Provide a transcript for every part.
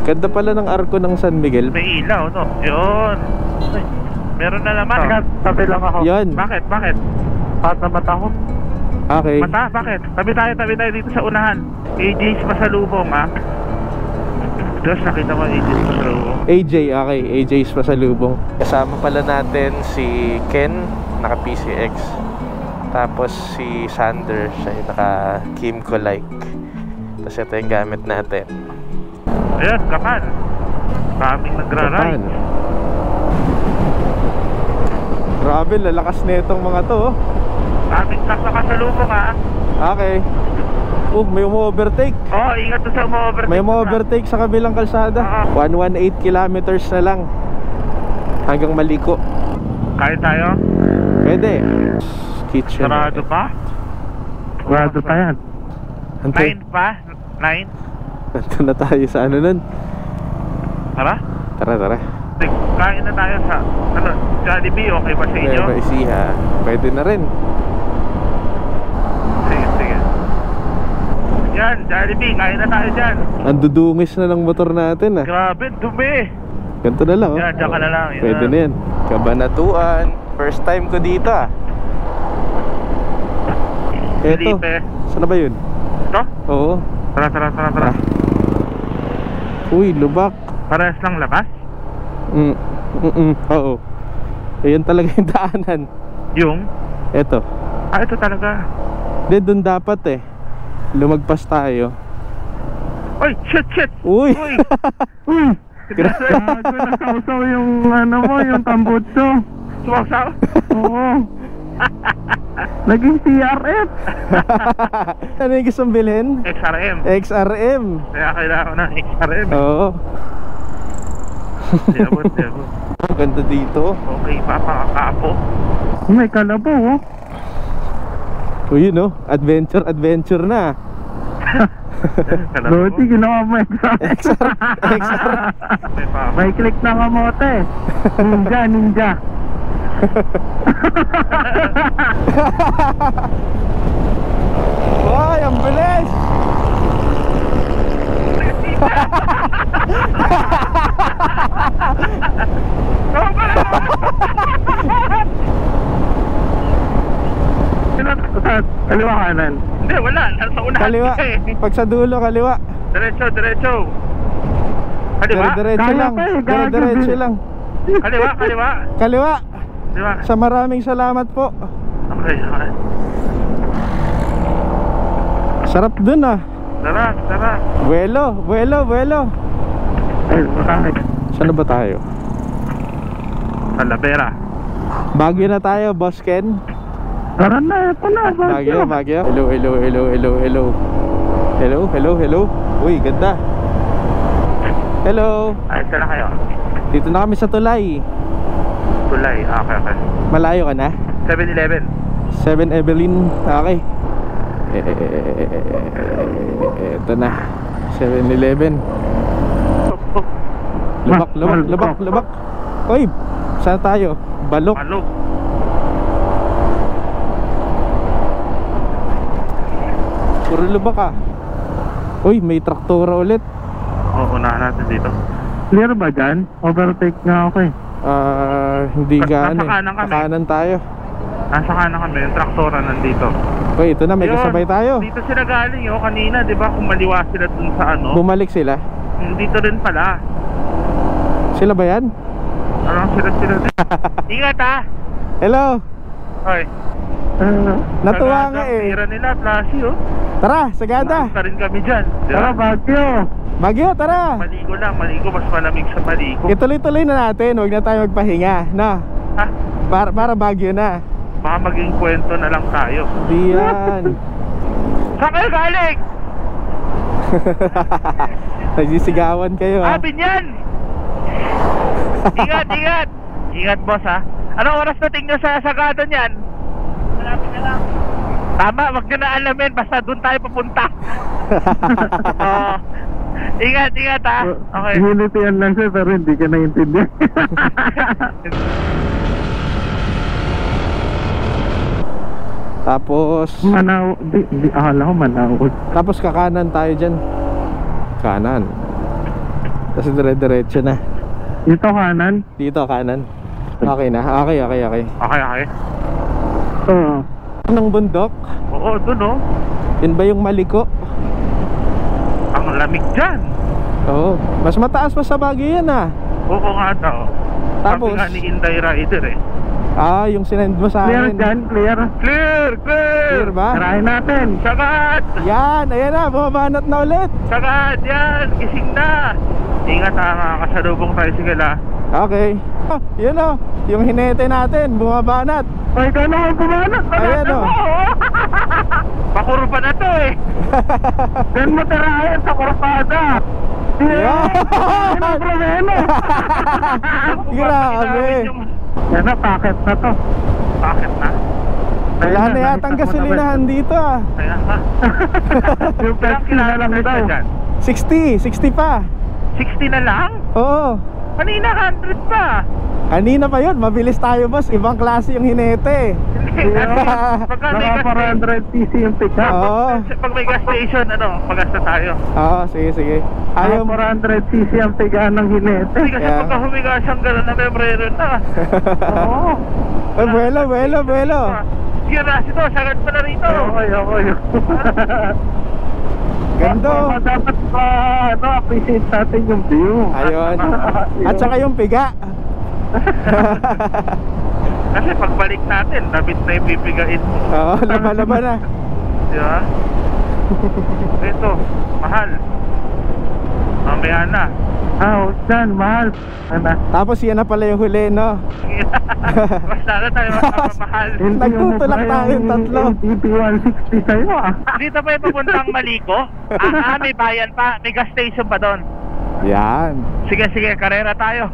Ganda pala ng arko ng San Miguel. May ilaw, no? Yun. Ay, meron na naman. Tabi lang ako. Yan. Bakit? Bakit? Pat na mata ko. Okay. Mata? Bakit? Tabi tayo dito sa unahan. AJ's pasalubong, ha? Tapos nakita mo AJ's pasalubong. AJ, okay. AJ's pasalubong. Kasama pala natin si Ken, naka PCX. Tapos si Sander, siya yung naka Kimco like. Tapos ito yung gamit natin. Ayan, kapan. Kaming nagra-ride. Kapan. Grabe, lalakas na itong mga to. Kaming truck na kasalubong, ha? Okay. May umu-overtake. Oh, ingat doon sa umu-overtake. May umu-overtake sa kabilang kalsada. 118 kilometers na lang hanggang Maliko. Kaya tayo? Pwede. Kitchen. Sarado pa? Sarado pa yan. 9 pa? 9? Nandun na tayo sa ano nun. Tara? Tara. Kain na tayo sa Jollibee, okay ba sa inyo? Nueva Ecija. Pwede na rin. Sige. Yan, Jollibee, kain na tayo dyan. Ang dudungis na ng motor natin ah. Grabe, dumi. Ganito na lang oh. Yan, dyan ka na lang. Pwede na yan. Kabanatuan. First time ko dito ah. Eto. Saan na ba yun? Ito? Oo. Tara. Uy, lubak. Parehas lang labas? Oo. Ayan talaga yung daanan. Yung? Eto. Ito talaga. Hindi, dun dapat eh. Lumagpas tayo. Uy, shit. Uy! Uy! Grabe. Nasausaw yung ano mo, yung tambutso. Sumasaw? Oo. Naging CRF. Ano yung gusto mong bilhin? XRM. XRM. Kaya kailangan ko ng XRM. Oo. Diabot. Ang ganda dito. Okay, papakakapo. May kalabaw, oh. Uy, yun oh. Adventure na. Lodi, ginawa mo XR. May click na kamote. Ninja. Wow, ang bilis! Kaliwa kanan. Hindi, wala. Nasa unahan. Kaliwa. Pag sa dulo, kaliwa. Diretso. Kaliwa? Diretso lang. Diretso lang. Kaliwa. Kaliwa. Diba? Sa maraming salamat po. Okay. Sarap dun ah. Tara. Buelo. Ay, bakit? Saan na ba tayo? Talavera. Baguio na tayo, Boss Ken. Tara na, ito na. Baguio. Hello. Uy, ganda. Hello. Ay, saan na kayo? Dito na kami sa Tulay. Tulay. Okay. Malayo ka na? 7-Eleven. 7 Evelyn. Okay. Ito na 7-Eleven. Lubak. Uy, saan tayo? Balok. Puro lubak ah. Uy, may traktora ulit. Unahan natin dito. Clear ba dyan? Overtake nga ako eh. Hindi gaano Nasa kanan kami. Kanan tayo. Nasa kanan kami, yung traktora nandito. Uy, ito na, may kasabay tayo. Dito sila galing kanina, di ba? Kumaliwa sila dun sa ano. Bumalik sila. Dito rin pala. Sila ba yan? Sila din. Ingat ha. Hello. Hoy. Natuwa nga eh. Tira nila, flashy Tara, sagada. Punta rin kami dyan. Tara, Baguio, tara. Maligo, mas malamig sa maligo. Ituloy-tuloy na natin, huwag na tayo magpahinga, no? Ha? Para Baguio na. Baka maging kwento na lang tayo. Di yan. Saan kayo galing? Nagsisigawan kayo ha. Binyan! Ingat boss ha. Anong oras nating nyo sa sagada niyan? Malapit na lang. Tama, wag nyo na alamin. Basta doon tayo papunta. Ingat ha. Okay. Unitian lang siya pero hindi ka naintindihan. Tapos Manaw, akala ko Manaw. Tapos kakanan tayo dyan. Kanan. Tapos dire-diretso na. Dito kanan. Dito kanan. Okay na. Okay. Okay. Oo. Anong bundok? Oo, dun oh. Yun ba yung Maliko? Ang lamig dyan. Oo. Mas mataas pa sa Baguio yan ah. Oo nga daw. Tapos? Sabi nga ni Inday Rider eh. Ah, yung sinend mo sa Clear akin. dyan, clear. Clear! Clear ba? Tirahin natin. Sagat! Yan, ayan na, bumabanat na ulit. Sagat! Yan! Gising na! Ingat ha, mga kasalubong tricycle ha. Okay. Oh, yun oh, yung hinete natin, bumabanat. Ay, ikaw na ako kumanat. Ayan oh. Pakuro pa na to eh. Diyan mo tirahin sa kurpada. Yan. Ano ang problema? Grabe. Yan na, packet na to. Bakit na? Wala na yatang gasolinahan dito ah. Kaya nga. Yung Pepsi na lang kilometers daw. na dyan? 60 pa. 60 na lang? Oo. Kanina 100 pa. Kanina pa yun, mabilis tayo boss. Ibang klase yung hinete. Pagka may Naka gas station, 400cc yung pickup. Oo. pag may gas station, pag-gas na tayo. Oo, sige. Ayaw mo. 400cc ang tigaan ng hinete. Kasi Yeah. pagka humiga siyang gano'n na membrero na. Oo. Ay, buelo. Sige na, ito, sagat pa na rito. Okay. Ganda. Dapat pa, appreciate natin yung view. Ayun. At saka yung piga. Kasi pagbalik natin, labit na yung pipigain mo. Oo, laban na. Di ba? Ito, mahal. Mamaya na. Dyan, mahal. Ano? Tapos yan na pala yung huli, no? Basta na tayo magpapamahal. Nagtutulak tayong tatlo. ATP 160 sa'yo ah. Dito pa yung papuntang Maliko? May bayan pa, may gas station pa doon. Yan. Sige, karera tayo.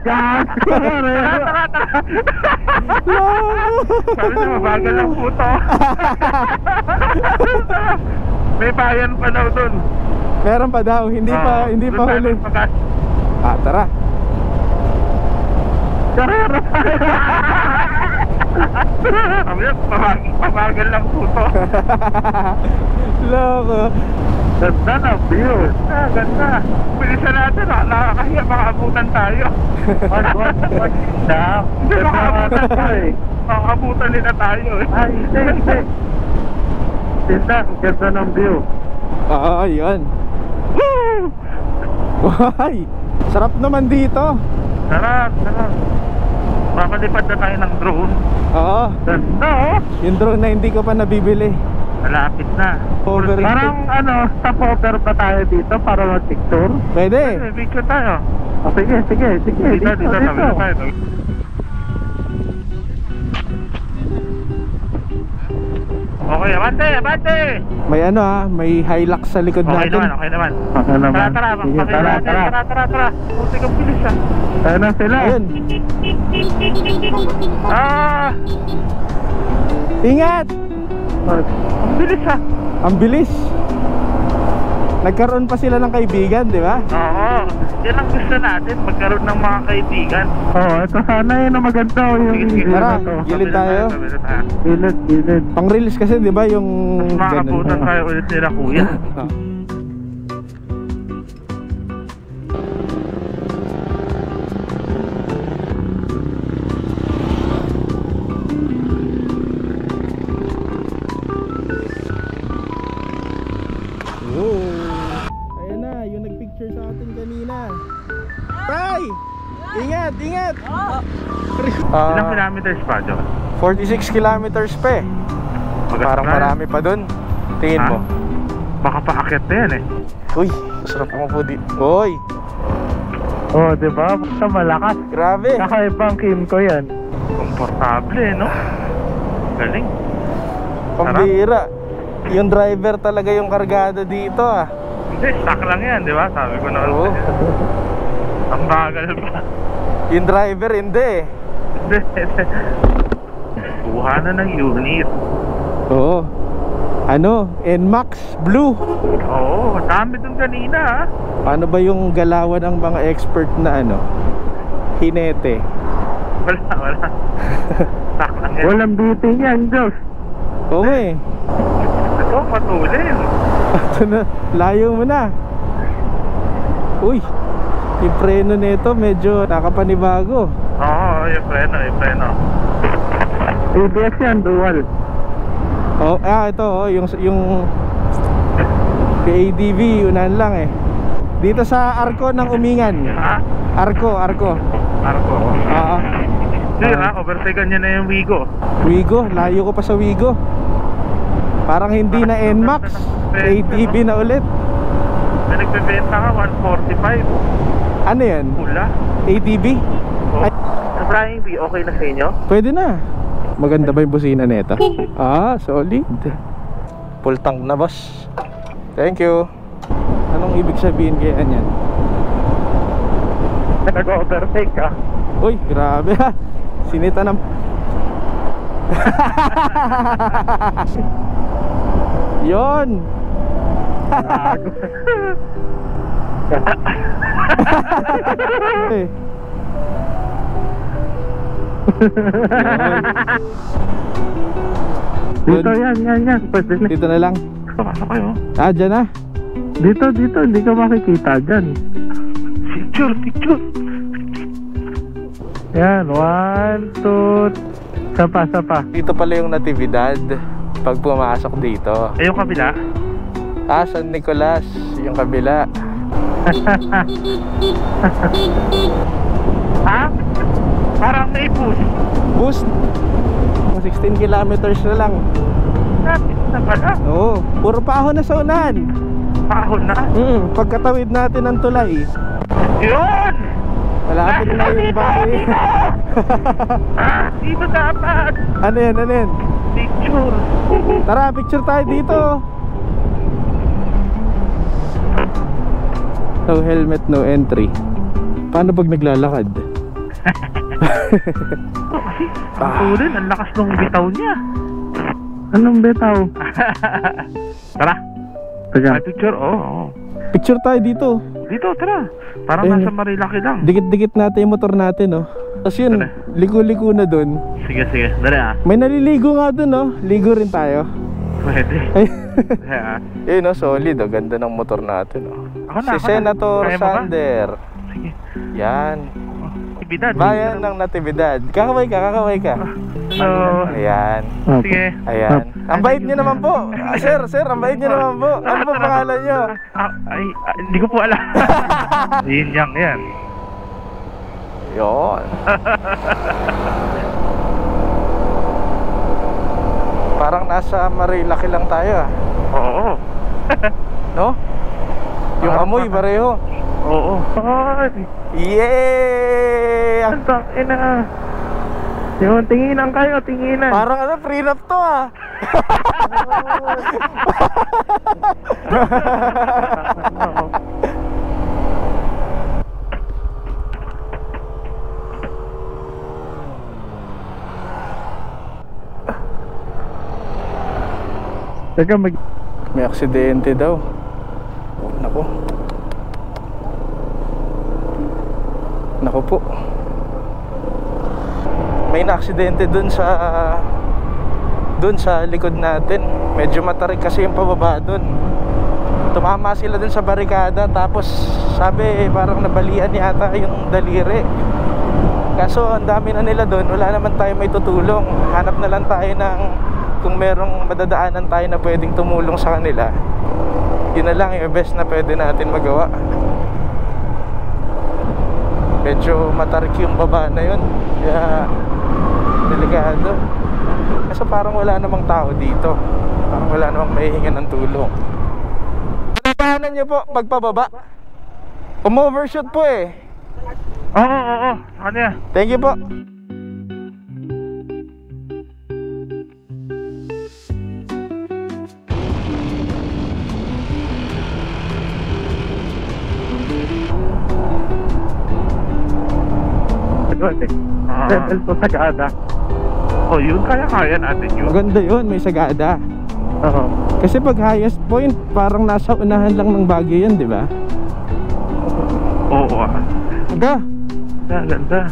Gas! Tara. Sabi niya, mabagal ang puto. May bayan pa daw doon. Meron pa daw, hindi pa huli. Ah, tara. Karera tayo! Sabi niya, mabagal lang puto. Loko. Ganda na view. Ganda. Bilisan natin, nakakahiya, makaabutan tayo. Wag. Hindi, makaabutan tayo. Makaabutan nila tayo eh. Ay, hindi. Tinda, ganda ng view. Oo, yun. Woo! Why? Sarap naman dito. Sarap. Makalipad na tayo ng drone. Oo. Ganda oh. Yung drone na hindi ko pa nabibili. Malapit na. Over. Parang stop over ba tayo dito para mag-picture? Pwede. May picture tayo. Oh, sige. Dito tayo. Okay, abante! May may Hilux sa likod Okay natin. naman. Okay naman. Tara, Sige, pakita natin. Tara. Puti kang bilis ah. Tayo na sila. Ayun. Ingat! Ang bilis ah. Ang bilis. Nagkaroon pa sila ng kaibigan, di ba? Oo. Yan ang gusto natin, magkaroon ng mga kaibigan. Ito sana yun ang maganda yung Sige. Tara, na to. gilid tayo. Gilid. Pang reels kasi, di ba, yung Makabutan tayo ulit nila kuya. Ah. Ayun na, yung nagpicture sa atin kanina. Tay! Ingat! Ilang kilometers pa, John? 46 kilometers pa eh. Parang marami pa dun. Tingin mo. Baka paakyat na yan eh. Uy, masarap mo po dito. Uy, Diba? Basta malakas. grabe. Kakaibang Kim ko yan. Komportable no? Galing. Pambira. Yung driver talaga yung kargado dito ah. Hindi, stock lang yan, di ba? Sabi ko na. Oo. Ang bagal pa. Yung driver hindi eh. Kuha na ng unit. Oo. NMAX Blue. Oo, dami dun kanina ah. Paano ba yung galawan ng mga expert na hinete? Wala. Stock lang yan. Walang beating yan, Diyos. Oo eh. Ito, patulin. Ito na, layo mo na. Uy, yung preno nito medyo nakapanibago. Oo, yung preno, yung preno. ABS yan, dual. Oh, ito yung ADV, unahan lang eh. Dito sa Arco ng Umingan. Ha? Arco. Arco. Oo. Hindi overtaken niya na yung Wigo. Wigo, layo ko pa sa Wigo. Parang hindi na NMAX, ATV na ulit. May nagbebenta ka, 145. Ano yan? Pula. ATV? Oh. Ay, Sa Flying V, okay na sa inyo? pwede na. Maganda ba yung busina nito? Solid. Full tank na, boss. Thank you. Anong ibig sabihin kaya yan? Nag-overtake ka. Uy, grabe ha. Sinita ng... Yon. Eh. Dito yan. Pwede na. Dito na lang. Pasok kayo. Dyan na. Dito, hindi ka makikita dyan. Picture. Yan, 1, 2, sapa. Dito pala yung Natividad. Pag pumasok dito. Eh, yung kabila? San Nicolas. Yung kabila. Ha? Parang may boost. Boost. 16 kilometers na lang. Napit na pala. Oo. Puro paahon na sa unahan. Pahon na. Pagkatawid natin ng tulay. Yun! Malapit na yung bahay. Dito dapat. Ano yan? Picture. Tara, picture tayo dito. No helmet, no entry. Paano pag naglalakad? Tulin, ang lakas ng bitaw niya. Anong betaw? Tara. Taga. May picture? Oo. Picture tayo dito. Dito, tara. Parang Ayun. nasa Marilaki lang. Dikit-dikit natin yung motor natin, oh. Tapos yun, Tara. liko-liko na dun. Sige. Dali ah. May naliligo nga dun, oh. Ligo rin tayo. Pwede. Ay. Kaya Yun, oh, solid, oh. Ganda ng motor natin, oh. Ako Si Senator Kaya mo ba? Sander. Sige. Yan. Natividad. Bayan ng Natividad. Kakaway ka. So, Ayan. sige. Ayan. Ang bait nyo naman po. Sir, ang bait nyo naman po. Ano po pangalan nyo? Hindi ko po alam. Yin yang yan. Yun. Parang nasa Marilaki lang tayo, ah. Oo. No? Yung amoy pareho. Oo. Yay! Ang ina. Yung tinginan kayo, tinginan. Parang prenup to, ah. Taga May aksidente daw. Nako po. May na-aksidente dun sa likod natin. Medyo matarik kasi yung pababa dun. Tumama sila dun sa barikada. Tapos sabi parang nabalian yata yung daliri. Kaso ang dami na nila dun. Wala naman tayo may tutulong. Hanap na lang tayo ng kung merong madadaanan tayo na pwedeng tumulong sa kanila. Yun na lang yung best na pwede natin magawa. Medyo matarik yung baba na yun. Kaya delikado. Kasi parang wala namang tao dito. Parang wala namang mahihingan ng tulong. Paano nyo po pagpababa? Overshoot po eh. Oo. Ano yan? Thank you po. level to Sagada. Oh, yun kaya natin yun. Maganda yun, may Sagada. Oo. Kasi pag highest point, parang nasa unahan lang ng Baguio yan, di ba? Oo. Aga. Ganda.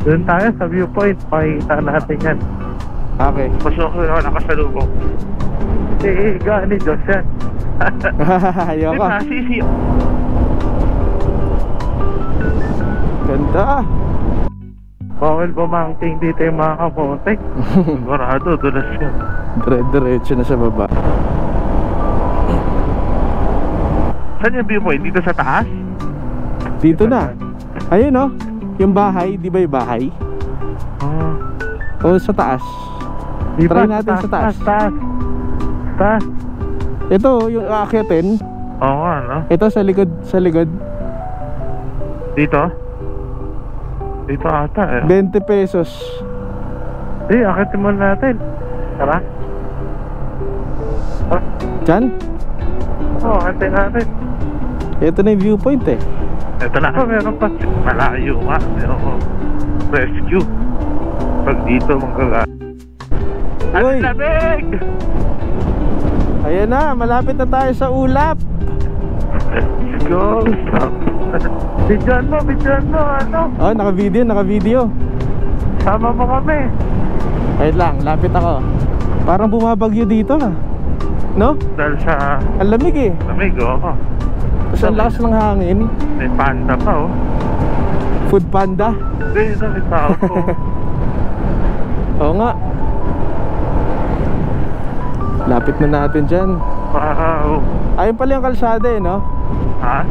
Doon tayo sa viewpoint, pakikita natin yan. Okay. Pasok ko naman nakasalubong. Si Iga ni Diyos yan. Ayoko. Sisi. Ganda. Bawal bumangking dito yung mga kamote. Sigurado, dulas yun. Diretso na sa baba. Saan yung viewpoint? Dito sa taas? Dito na. Ayun oh. Yung bahay, di ba yung bahay? O sa taas. Di Try ba? natin sa taas. Taas. Ito yung aakyatin. Oo nga, no? Ito sa likod. Dito? Dito ata eh. 20 pesos. Akitin mo natin. Tara. Diyan? Oo, akitin natin. Ito na yung viewpoint eh. Ito na. Meron pa. Malayo nga. Pero rescue. Pag dito manggaga. Uy! Ang lamig! Ayan na, malapit na tayo sa ulap. Let's go. Bidyan mo, ano? Oh, naka-video. Sama mo kami. Wait lang, lapit ako. Parang bumabagyo dito ah. No? Dahil sa Ang lamig eh. lamig, oo. Tapos ang lakas ng hangin. May panda pa, oh. Food panda. Hindi, may tao po. Oo nga. Lapit na natin dyan. Wow. Ayun pala yung kalsada eh, no? Ha?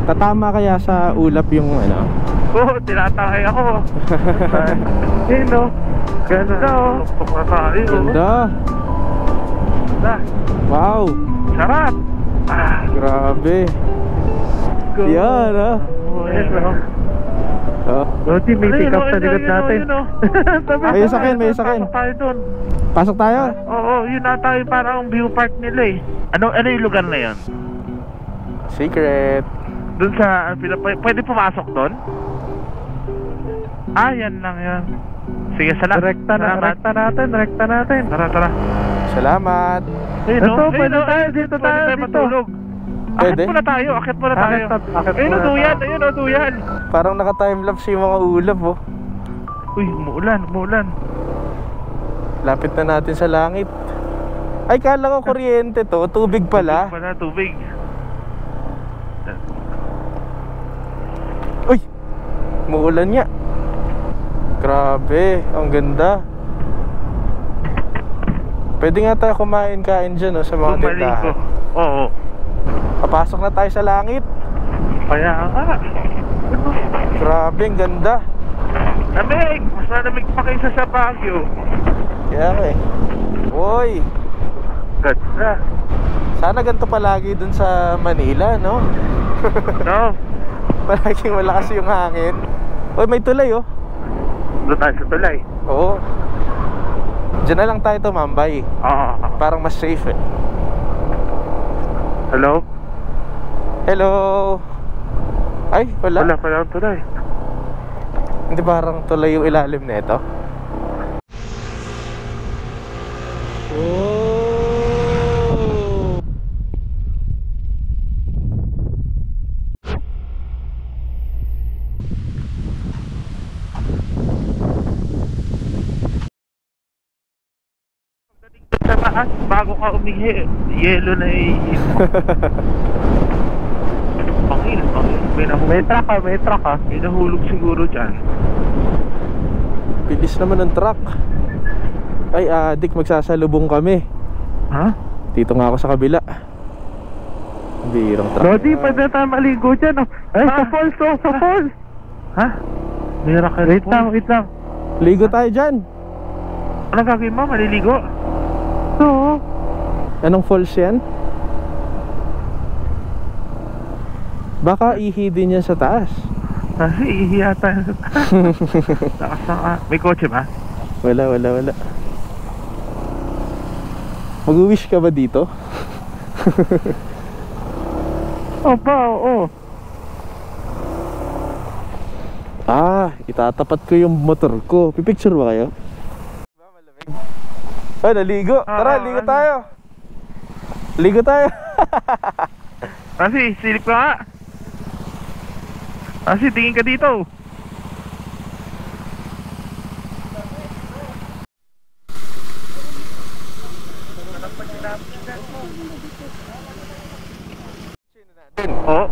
Tatama kaya sa ulap yung ano? Oo, tinatangay ako. No? Ganda, oh. Pagkakain, oh. Ganda. Ganda. Wow. Sarap. Grabe. Yan ah. Oh. Lodi, may pick up sa likod natin. May sakyan. Pasok tayo dun. Pasok tayo? Oo, yun na tayo parang view park nila eh. Ano yung lugar na yun? Secret. Dun sa, pwede pumasok dun? Yan lang yan. Sige, salamat. Rekta natin. Tara. Salamat. Ito, pwede tayo, dito tayo, dito. matulog. Pwede? Akit muna tayo. Akit Ayun muna o, duyan. Parang naka-timelapse yung mga ulap oh. Uy, umuulan. Lapit na natin sa langit. Ay, kala ko kuryente to. Tubig pala. Tubig. Uy! Muulan nga. Grabe, ang ganda. Pwede nga tayo kain dyan sa mga tindahan. Oo. Papasok na tayo sa langit. Kaya nga. Grabe, ang ganda. Lamig! Mas malamig pa kaysa sa Baguio. Kaya nga eh. Uy! Ganda. Sana ganito palagi dun sa Manila, no? No? Palaging malakas yung hangin. Uy, may tulay oh. Doon tayo sa tulay. Oo. Diyan na lang tayo tumambay. Oo. Parang mas safe eh. Hello? Hello. Ay, wala. Wala pala ang tulay. Hindi parang tulay yung ilalim na ito. Oh. Sa taas, bago ka umihi, yelo na Pangil. May truck ah. May nahulog siguro dyan. Bilis naman ng truck. Ay, Dick, magsasalubong kami. Ha? Dito nga ako sa kabila. Birang truck. Lodi, pwede tayo maligo dyan, oh. Ay, sa falls. Ha? Miracle Wait lang. Ligo tayo dyan. Ano gagawin mo? Maliligo? Oo. Anong falls yan? Baka ihi din yan sa taas. Kasi ihiya tayo sa taas. Takas na ka. May kotse ba? Wala. Mag-wish ka ba dito? Oo. Itatapat ko yung motor ko. Pipicture ba kayo? Ay, naligo. Tara, ligo tayo. Ligo tayo. Kasi, silip ka nga. Kasi, tingin ka dito. natin.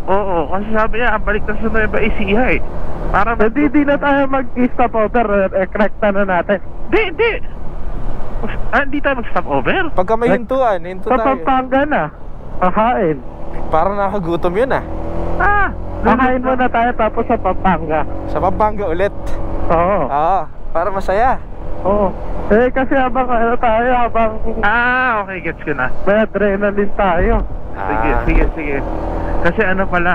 Oo, kasi sabi niya, ang balik na sa Nueva Ecija eh. Para Hindi na tayo mag-stop over. Rekta na natin. Hindi. Hindi tayo mag-stop over. Pagka may hintuan, hinto Sa tayo. Pampanga na. Kakain. Parang nakagutom yun ah. Kakain muna tayo tapos sa Pampanga. Sa Pampanga ulit. Oo. Oo, para masaya. Oo. Kasi habang Okay, gets ko na. may adrenaline tayo. Sige. Kasi pala,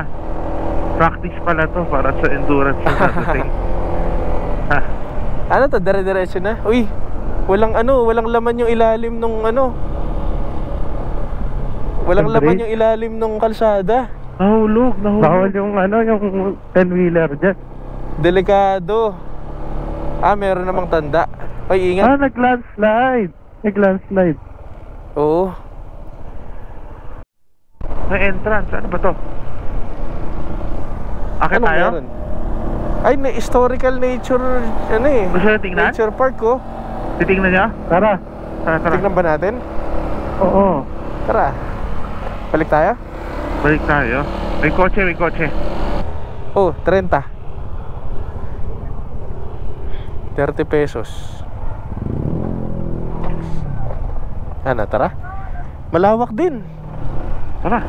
practice pala to para sa endurance na dadating. Ano to, dire-diretso na? Uy, walang laman yung ilalim nung Walang Siyempre. laman yung ilalim nung kalsada. Nahulog. Bawal yung yung 10-wheeler dyan. Delikado. Meron namang tanda. Ay, ingat. Nag-landslide. Oo. May entrance, ano ba to? Akit Anong tayo? meron? Ay, historical nature, Gusto na tingnan? nature park ko. Titingnan niya? Tara. Tara. Tingnan ba natin? Oo. Tara. Balik tayo? Balik tayo. May kotse. Oh, 30. 30 pesos. Tara. Malawak din. Tara.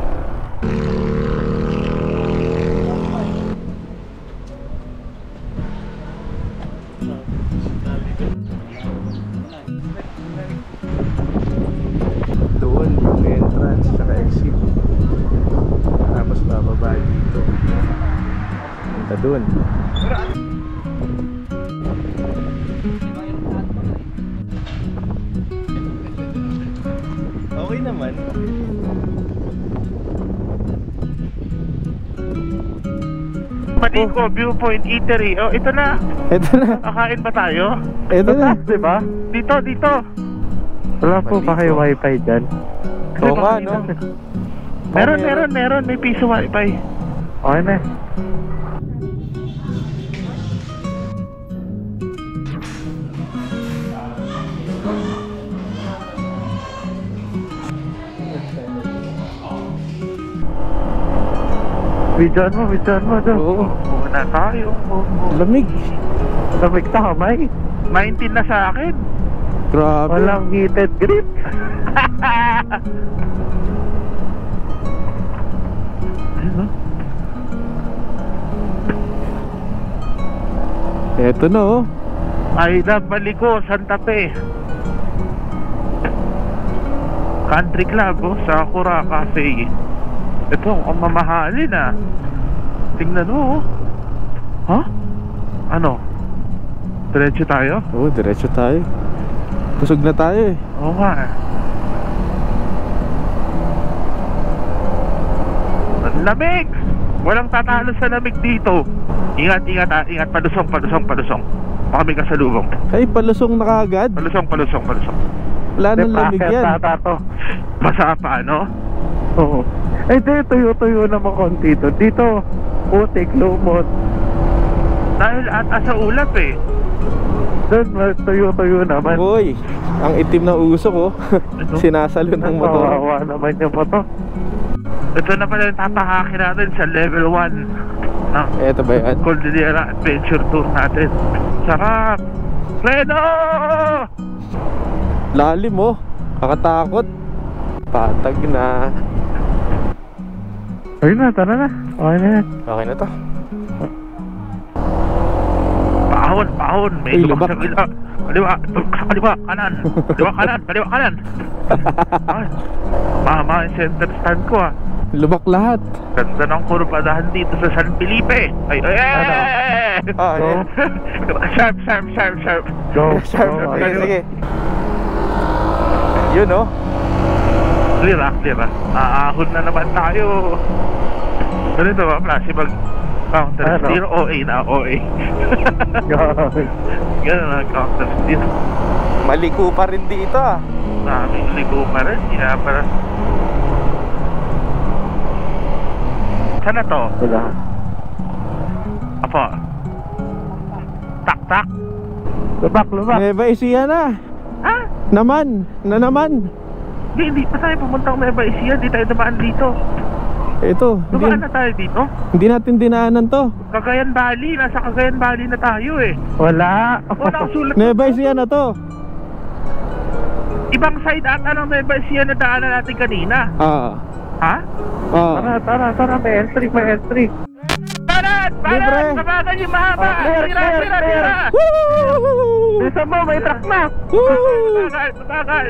Doon yung entrance tsaka exit. Tapos bababa dito. Punta doon. Okay naman. Paliko, Viewpoint Eatery. Oh, ito na. Ito na. Kakain ba tayo? Ito na. Diba? Dito. Wala po ba kayo wifi dyan? Oo nga, no? Meron. May piso wifi. Okay na. Bidyan mo doon. Oo. Muna tayo. Lamig. Lamig sa kamay. 19 na sa akin. Grabe. Walang heated grip. Ito na oh. I love Baliko, Santa Fe. Country Club, Sakura Cafe. Ito, ang mamahalin ah. Tingnan mo. Ha? Ano? Diretso tayo? Oo, diretso tayo. Busog na tayo eh. Oo nga. Ang lamig! Walang tatalo sa lamig dito. Ingat. Palusong. Baka may kasalubong. Ay, palusong na kaagad. Palusong. Wala nang lamig yan. Basa pa, no? Oo. Tuyo naman konti to. Dito, putik, lumot. Dahil sa ulap eh. Doon, tuyo naman. Boy, ang itim na usok oh. Sinasalo ng motor. Kawawa naman yung motor. Ito na pala yung tapahakin natin sa level 1 ng Eto ba yan? Cordillera Adventure Tour natin. Sarap! Reno! Lalim oh. Kakatakot. Patag na. Ayun na, tara na. Okay na yan. Okay na to. Pahon! May Uy, lubak lubak. sa ila. Kaliwa, kanan. Kaliwa, kanan. Ay, mama yung center stand ko ah. Lubak lahat. Ganda ng kurbadahan dito sa San Felipe. Ay! Ah, Go. yan. Sharp. Go. Sharp. Go. Sige. Yun oh. Clear ah. Aahon na naman tayo. Ganito ba, Flashy? Counter Ano? steer, OA na, OA. Ganun na, counter steer. Maliko pa rin dito ah. Daming ligo pa rin, kaya para... Saan na to? Wala. Apo. Tak. Lubak. Nueva Ecija na. Ha? Naman. Hindi pa tayo pumuntang Nueva Ecija, di tayo dumaan dito. Ito, Dumaan na tayo dito? hindi natin dinaanan to. Cagayan Valley, nasa Cagayan Valley na tayo eh. Wala. Wala akong sulat. Nueva Ecija na to. Ibang side ata ng Nueva Ecija na daanan natin kanina. Ha? Tara, may entry. Tara! Libre. Kabagan yung mahaba! Clear. Tira! Woo! Bisa mo, may truck na. Woo! Bagal!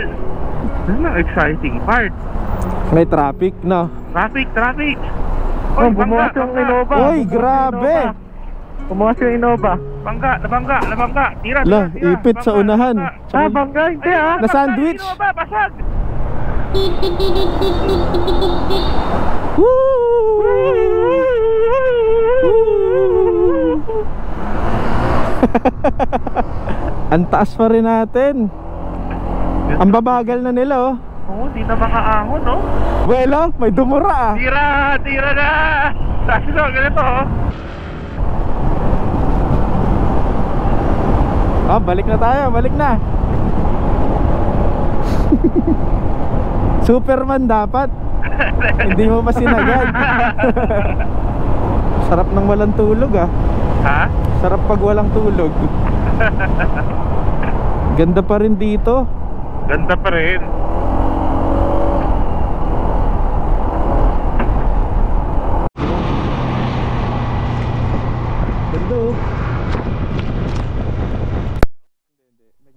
Ano ang exciting part? May traffic, no? Traffic! Oh, bumuwas yung Innova. Oy, grabe! Bumuwas yung Innova. Nabangga! Tira! La, ipit sa unahan. Bangga, hindi ah. Na sandwich. Basag! Ang taas pa rin natin. Ang babagal na nila, oh. Oo, di na makaahon, no? Well, may dumura, ah. Tira na! Tapos ito, ganito, oh. Ah, balik na tayo, balik na. Superman dapat. Hindi mo pa sinagad. Sarap ng walang tulog, ah. Ha? Sarap pag walang tulog. Ganda pa rin dito. Ganda pa rin. Ganda, oh.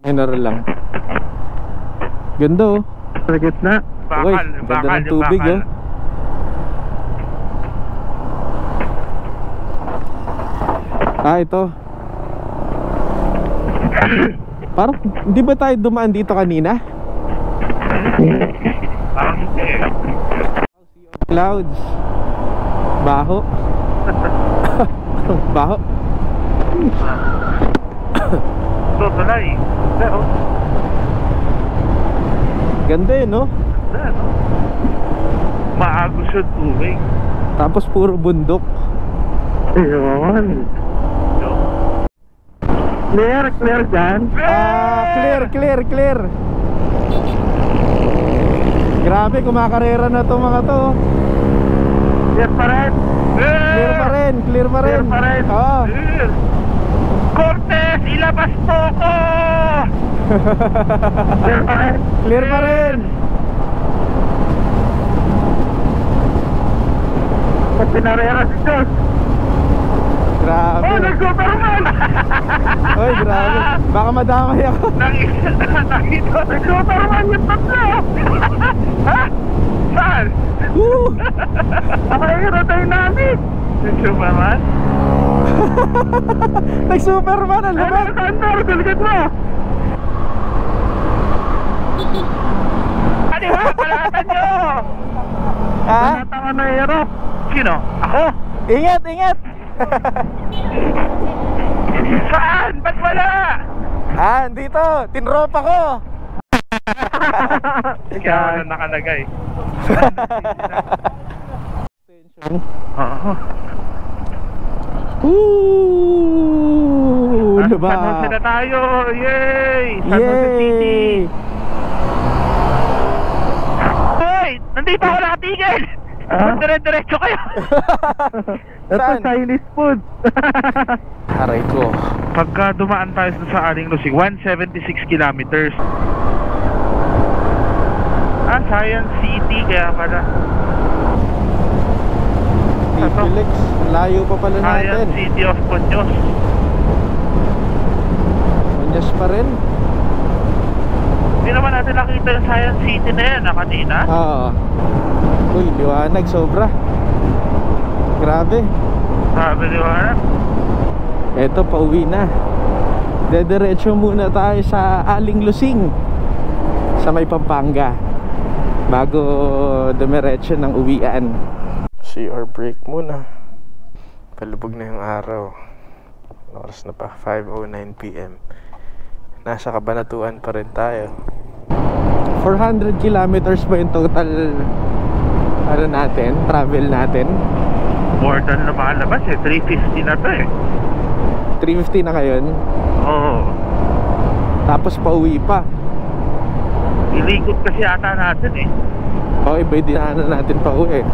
Mineral lang. Ganda, oh. Sa gitna. Uy, ganda ng tubig, oh. Ah, ito. Parang, hindi ba tayo dumaan dito kanina? Parang hindi eh. Clouds. Baho. Baho. Ito, tulay. Pero, Ganda eh, no? maagos yung tubig. Tapos puro bundok. Ayun. Clear dyan. Ah, clear. Grabe, kumakarera na to mga to. Clear pa rin. Clear pa rin. Clear pa rin. Oo. Cortez, ilabas po ko! Clear pa rin. Clear pa rin. At pinarera si Diyos. Grabe. Oh, nag-Superman! Oy, grabe. Baka madamay ako. Nakita, nag-Superman yung tatlo! Ha? Saan? Woo! Nakahira tayo namin. Nag-Superman? Nag-Superman, ang lumag. Sandor, daligat mo. Ano ba? Palatan nyo! Ha? Natanga na hirap. Sino? Ako? Ingat. Saan? Ba't wala? Ah, dito. Tinropa ko. Kaya wala nakalagay. Oo. Lubak. San Jose na tayo! Yay! San Jose City! Hoy! Nandito ako nakatigil! Ah? Dire-diretso kayo! Ito Saan? Chinese food. Aray ko. Pagka dumaan tayo sa Aling Lusig, 176 kilometers. Ah, Science City, kaya pala. Felix, layo pa pala natin. Science City of Conyos. Manyas pa rin. Hindi naman natin nakita yung Science City na yan, kanina. Oo. Uy, liwanag sobra. Grabe. Sabi di ba? Eto, pauwi na. Dediretso muna tayo sa Aling Lusing, sa may Pampanga, bago dumiretso ng uwian. CR break muna. Palubog na yung araw. Oras na pa, 5:09 PM. Nasa Cabanatuan pa rin tayo. 400 kilometers ba yung total travel natin? More than na makalabas eh, 350 na to eh. 350 na ngayon. Oo. Tapos pauwi pa. Ilikot kasi ata natin eh. Okay, ba dinaanan natin pauwi.